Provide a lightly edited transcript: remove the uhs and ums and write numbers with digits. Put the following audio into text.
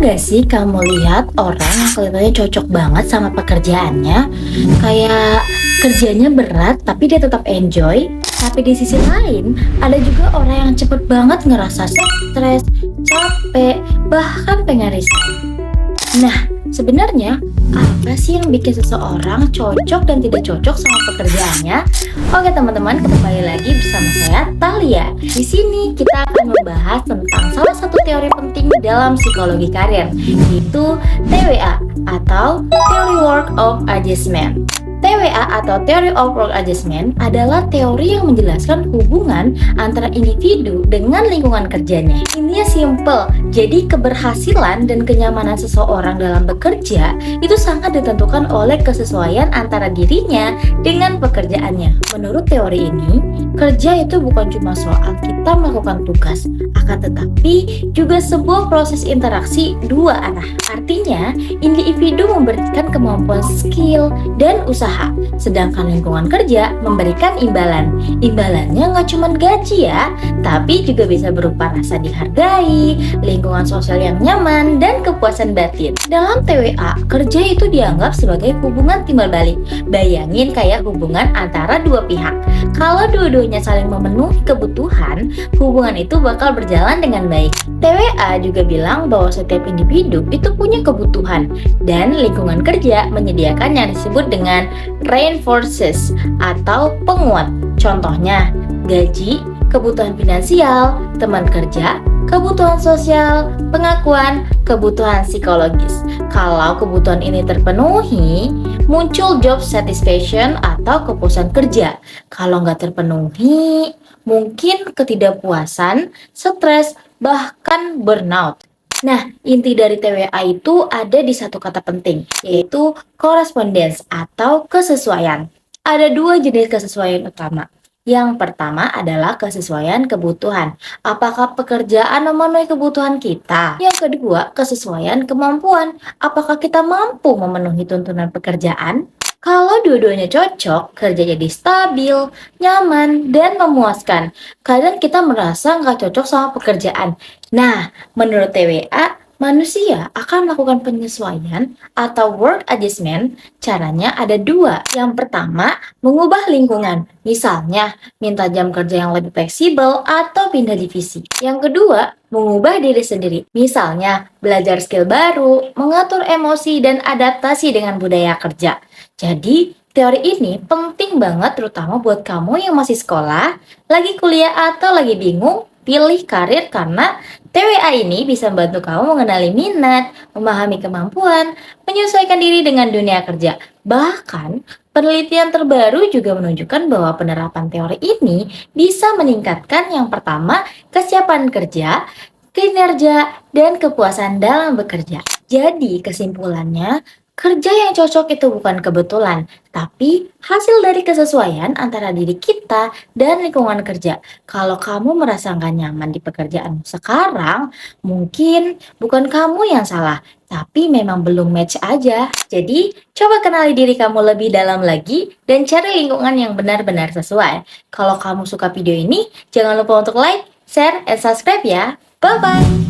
nggak sih kamu lihat orang yang kelihatannya cocok banget sama pekerjaannya? Kayak kerjanya berat tapi dia tetap enjoy. Tapi di sisi lain, ada juga orang yang cepet banget ngerasa stres, capek, bahkan pengen resign. Nah, sebenarnya apa sih yang bikin seseorang cocok dan tidak cocok sama pekerjaannya? Oke teman-teman, kembali lagi bersama saya Talia. Di sini kita akan membahas tentang salah satu teori penting dalam psikologi karir, yaitu TWA atau Theory Work of Adjustment. TWA atau Theory of Work Adjustment adalah teori yang menjelaskan hubungan antara individu dengan lingkungan kerjanya. Intinya simple, jadi keberhasilan dan kenyamanan seseorang dalam bekerja itu sangat ditentukan oleh kesesuaian antara dirinya dengan pekerjaannya. Menurut teori ini, kerja itu bukan cuma soal kita melakukan tugas, akan tetapi juga sebuah proses interaksi dua arah. Artinya, individu memberikan kemampuan skill dan usaha, sedangkan lingkungan kerja memberikan imbalan. Imbalannya nggak cuma gaji ya, tapi juga bisa berupa rasa dihargai, lingkungan sosial yang nyaman, dan kepuasan batin. Dalam TWA, kerja itu dianggap sebagai hubungan timbal balik. Bayangin kayak hubungan antara dua pihak. Kalau dua-duanya saling memenuhi kebutuhan, hubungan itu bakal berjalan dengan baik. TWA juga bilang bahwa setiap individu itu punya kebutuhan, dan lingkungan kerja menyediakan yang disebut dengan reinforces atau penguat. Contohnya, gaji, kebutuhan finansial, teman kerja, kebutuhan sosial, pengakuan, kebutuhan psikologis. Kalau kebutuhan ini terpenuhi, muncul job satisfaction atau kepuasan kerja. Kalau nggak terpenuhi, mungkin ketidakpuasan, stres, bahkan burnout. Nah, inti dari TWA itu ada di satu kata penting, yaitu correspondence atau kesesuaian. Ada dua jenis kesesuaian utama. Yang pertama adalah kesesuaian kebutuhan. Apakah pekerjaan memenuhi kebutuhan kita? Yang kedua, kesesuaian kemampuan. Apakah kita mampu memenuhi tuntunan pekerjaan? Kalau dua-duanya cocok, kerja jadi stabil, nyaman, dan memuaskan. Kadang kita merasa nggak cocok sama pekerjaan. Nah, menurut TWA, manusia akan melakukan penyesuaian atau work adjustment. Caranya ada dua. Yang pertama, mengubah lingkungan. Misalnya, minta jam kerja yang lebih fleksibel atau pindah divisi. Yang kedua, mengubah diri sendiri. Misalnya, belajar skill baru, mengatur emosi, dan adaptasi dengan budaya kerja. Jadi, teori ini penting banget terutama buat kamu yang masih sekolah, lagi kuliah atau lagi bingung pilih karir karena TWA ini bisa membantu kamu mengenali minat, memahami kemampuan, menyesuaikan diri dengan dunia kerja. Bahkan, penelitian terbaru juga menunjukkan bahwa penerapan teori ini bisa meningkatkan yang pertama, kesiapan kerja, kinerja, dan kepuasan dalam bekerja. Jadi, kesimpulannya, kerja yang cocok itu bukan kebetulan, tapi hasil dari kesesuaian antara diri kita dan lingkungan kerja. Kalau kamu merasa nggak nyaman di pekerjaan sekarang, mungkin bukan kamu yang salah, tapi memang belum match aja. Jadi, coba kenali diri kamu lebih dalam lagi dan cari lingkungan yang benar-benar sesuai. Kalau kamu suka video ini, jangan lupa untuk like, share, and subscribe ya. Bye-bye!